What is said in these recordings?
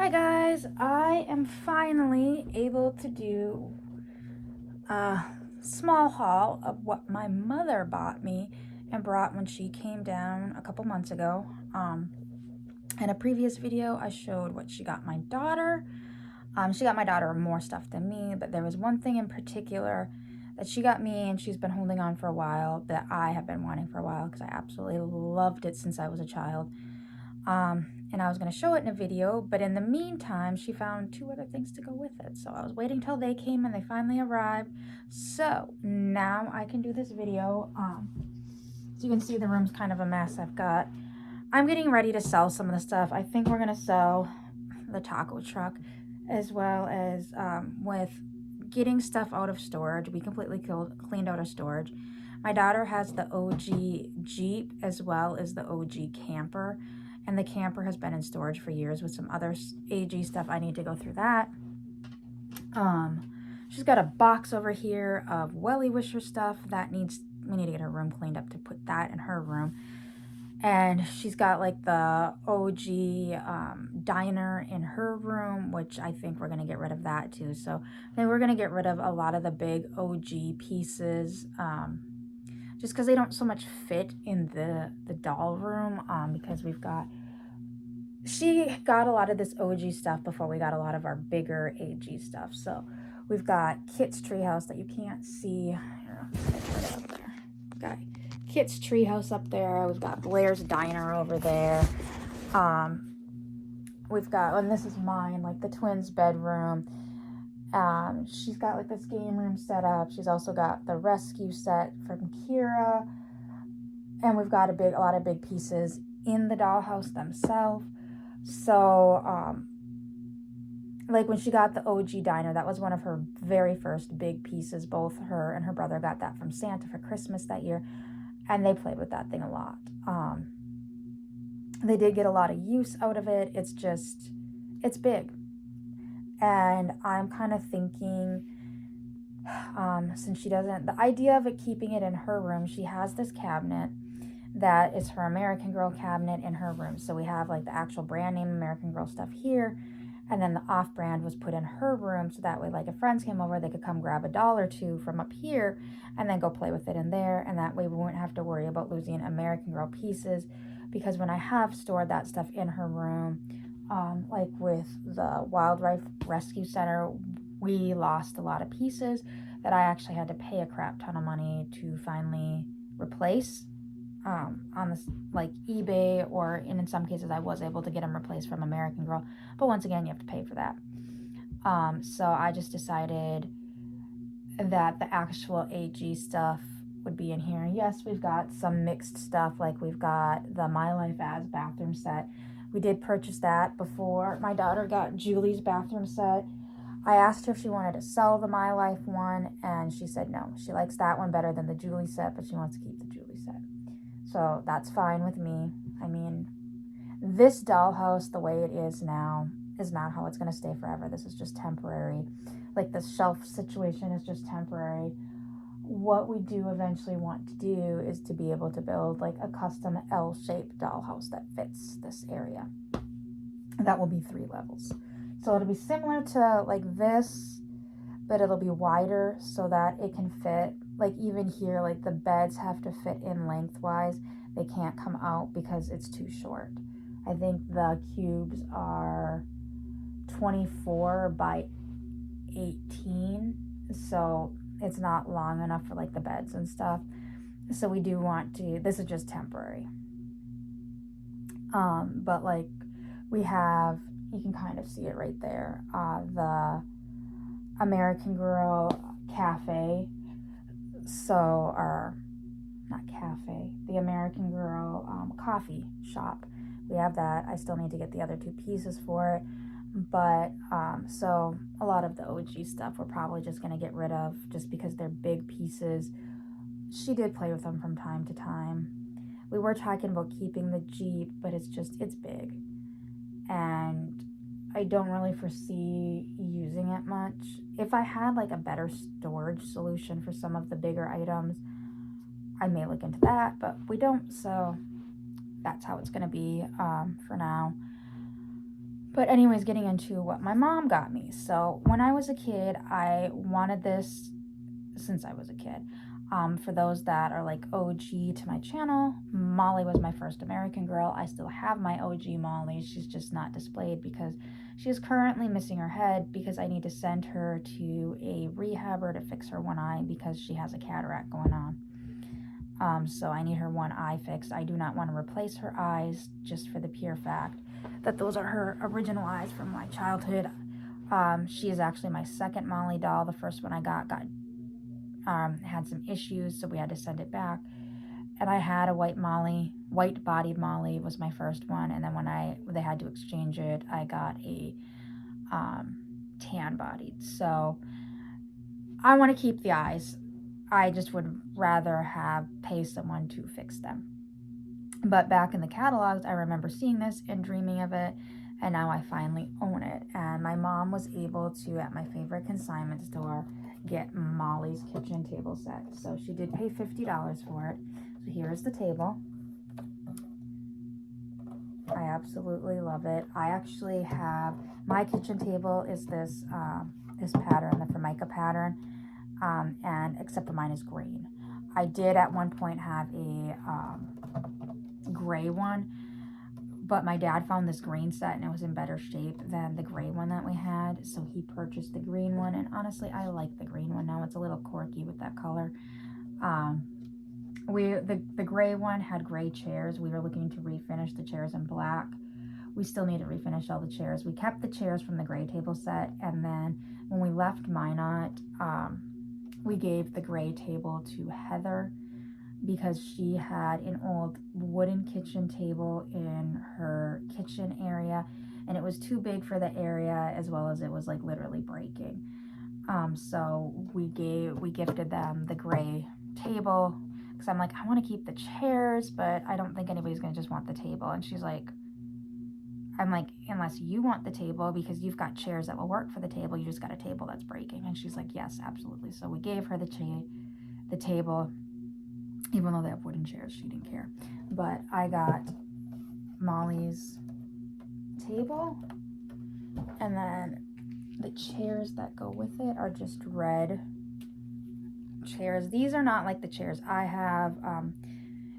Hi guys, I am finally able to do a small haul of what my mother bought me and brought when she came down a couple months ago. In a previous video, I showed what she got my daughter. She got my daughter more stuff than me, but there was one thing in particular that she got me and she's been holding on for a while that I have been wanting for a while because I absolutely loved it since I was a child. And I was going to show it in a video, but in the meantime, she found two other things to go with it. So I was waiting till they came and they finally arrived. So now I can do this video. So you can see the room's kind of a mess. I'm getting ready to sell some of the stuff. I think we're going to sell the taco truck as well as with getting stuff out of storage. We completely cleaned out our storage. My daughter has the OG Jeep as well as the OG camper. And the camper has been in storage for years with some other AG stuff. I need to go through that. She's got a box over here of Welly Wisher stuff we need to get her room cleaned up to put that in her room. And she's got like the OG diner in her room, which I think we're going to get rid of that too. So then we're going to get rid of a lot of the big OG pieces, just because they don't so much fit in the doll room, because she got a lot of this OG stuff before we got a lot of our bigger AG stuff. So we've got Kit's treehouse that you can't see. Here, let's get it up there. Got Kit's treehouse up there. We've got Blair's diner over there. We've got, and this is mine, like the twins' bedroom. She's got like this game room set up. She's also got the rescue set from Kira. And we've got a lot of big pieces in the dollhouse themselves. So, like when she got the OG diner, that was one of her very first big pieces. Both her and her brother got that from Santa for Christmas that year. And they played with that thing a lot. They did get a lot of use out of it. It's big. And I'm kind of thinking, since the idea of it keeping it in her room, she has this cabinet that is her American Girl cabinet in her room. So we have like the actual brand name American Girl stuff here. And then the off-brand was put in her room. So that way, like if friends came over, they could come grab a doll or two from up here and then go play with it in there. And that way we wouldn't have to worry about losing American Girl pieces. Because when I have stored that stuff in her room, like with the Wildlife Rescue Center, we lost a lot of pieces that I actually had to pay a crap ton of money to finally replace on this like eBay, or in some cases I was able to get them replaced from American Girl, but once again you have to pay for that. So I just decided that the actual AG stuff would be in here. Yes, we've got some mixed stuff, like we've got the My Life As bathroom set. We did purchase that before my daughter got Julie's bathroom set. I asked her if she wanted to sell the My Life one, and she said no. She likes that one better than the Julie set, but she wants to keep the Julie set. So that's fine with me. I mean, this dollhouse, the way it is now, is not how it's going to stay forever. This is just temporary. Like the shelf situation is just temporary. What we do eventually want to do is to be able to build like a custom L-shaped dollhouse that fits this area. That will be 3 levels. So it'll be similar to like this, but it'll be wider so that it can fit, like even here, like the beds have to fit in lengthwise. They can't come out because it's too short. I think the cubes are 24 by 18. So it's not long enough for like the beds and stuff. So we do want to, this is just temporary. But like we have, you can kind of see it right there, the American Girl cafe. So, or not cafe, the American Girl coffee shop. We have that. I still need to get the other 2 pieces for it. But so a lot of the OG stuff we're probably just going to get rid of just because they're big pieces. She did play with them from time to time. We were talking about keeping the Jeep, but it's big. And I don't really foresee using it much. If I had like a better storage solution for some of the bigger items, I may look into that, but we don't, so that's how it's going to be for now. But anyways, getting into what my mom got me. So when I was a kid, I wanted this since I was a kid. For those that are like OG to my channel, Molly was my first American Girl. I still have my OG Molly. She's just not displayed because she is currently missing her head because I need to send her to a rehabber to fix her one eye because she has a cataract going on. So I need her one eye fixed. I do not want to replace her eyes just for the pure fact that those are her original eyes from my childhood. She is actually my second Molly doll. The first one I got had some issues, so we had to send it back. And I had a white-bodied Molly was my first one, and then when they had to exchange it, I got a tan-bodied. So I want to keep the eyes. I just would rather pay someone to fix them. But back in the catalogs, I remember seeing this and dreaming of it, and now I finally own it. And my mom was able to, at my favorite consignment store, get Molly's kitchen table set. So she did pay $50 for it. So here's the table. I absolutely love it. I actually have, my kitchen table is this pattern, the Formica pattern, and except for mine is green. I did at one point have a gray one, but my dad found this green set and it was in better shape than the gray one that we had, so he purchased the green one, and honestly I like the green one now. It's a little quirky with that color. The gray one had gray chairs. We were looking to refinish the chairs in black. We still need to refinish all the chairs. We kept the chairs from the gray table set, and then when we left Minot, we gave the gray table to Heather because she had an old wooden kitchen table in her kitchen area, and it was too big for the area, as well as it was like literally breaking. So we gifted them the gray table because I'm like, I want to keep the chairs, but I don't think anybody's gonna just want the table. And she's like, I'm like, unless you want the table because you've got chairs that will work for the table, you just got a table that's breaking. And she's like, yes, absolutely. So we gave her the table. Even though they have wooden chairs, she didn't care. But I got Molly's table, and then the chairs that go with it are just red chairs. These are not like the chairs I have.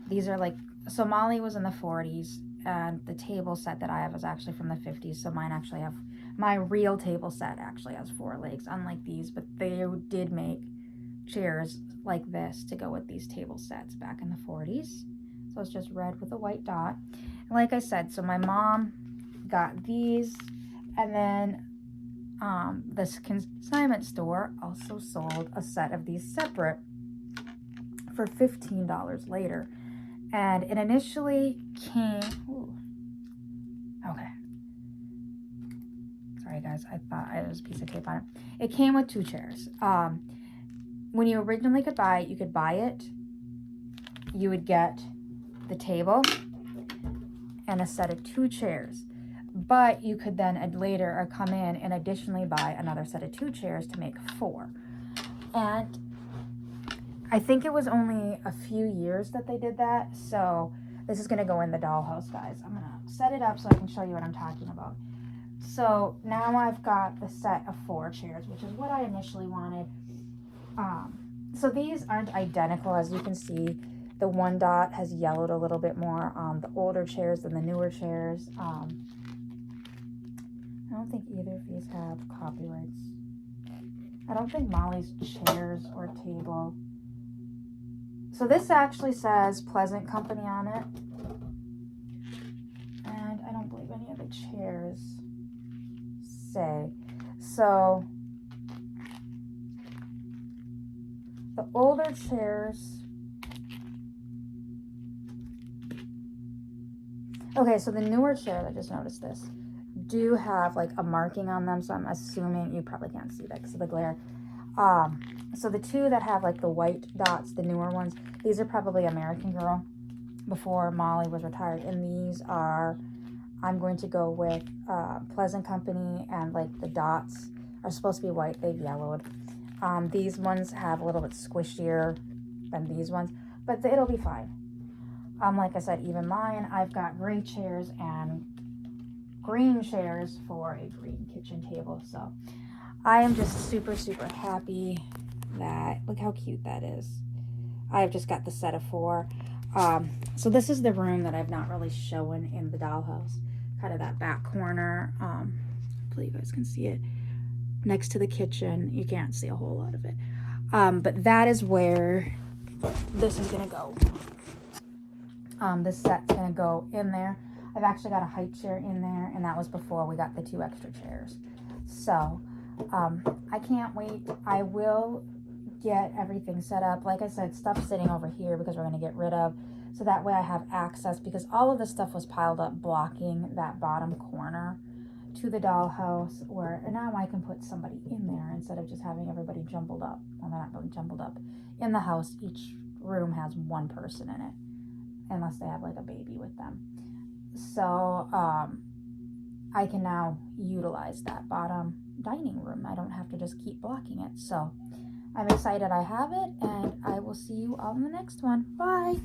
These are like, so Molly was in the 40s, and the table set that I have is actually from the 50s. So mine actually have, my real table set actually has 4 legs, unlike these, but they did make chairs like this to go with these table sets back in the 40s. So it's just red with a white dot. And like I said, so my mom got these, and then this consignment store also sold a set of these separate for $15 later. And it initially came, okay, sorry guys, I thought there was a piece of tape on it. It came with 2 chairs. When you originally could buy it, you could buy it, you would get the table and a set of 2 chairs, but you could then later come in and additionally buy another set of 2 chairs to make 4. And I think it was only a few years that they did that, so this is going to go in the dollhouse, guys. I'm going to set it up so I can show you what I'm talking about. So now I've got the set of 4 chairs, which is what I initially wanted. So these aren't identical. As you can see, the one dot has yellowed a little bit more on the older chairs than the newer chairs. I don't think either of these have copyrights. I don't think Molly's chairs or table. So this actually says Pleasant Company on it. And I don't believe any of the chairs say. So the older chairs, okay, so the newer chairs, I just noticed this, do have like a marking on them, so I'm assuming you probably can't see that because of the glare. So the 2 that have like the white dots, the newer ones, these are probably American Girl before Molly was retired, and these are, I'm going to go with Pleasant Company, and like the dots are supposed to be white, they've yellowed. These ones have a little bit squishier than these ones, but it'll be fine. Like I said, even mine, I've got gray chairs and green chairs for a green kitchen table. So I am just super, super happy that, look how cute that is. I've just got the set of 4. So this is the room that I've not really shown in the dollhouse. Kind of that back corner. Hopefully you guys can see it. Next to the kitchen. You can't see a whole lot of it. But that is where this is going to go. This set's going to go in there. I've actually got a high chair in there, and that was before we got the 2 extra chairs. So I can't wait. I will get everything set up. Like I said, stuff's sitting over here because we're going to get rid of, so that way I have access, because all of this stuff was piled up blocking that bottom corner to the dollhouse, where now I can put somebody in there instead of just having everybody jumbled up. Well, they're not really jumbled up. In the house, each room has 1 person in it, unless they have like a baby with them. So I can now utilize that bottom dining room. I don't have to just keep blocking it. So I'm excited I have it, and I will see you all in the next one. Bye.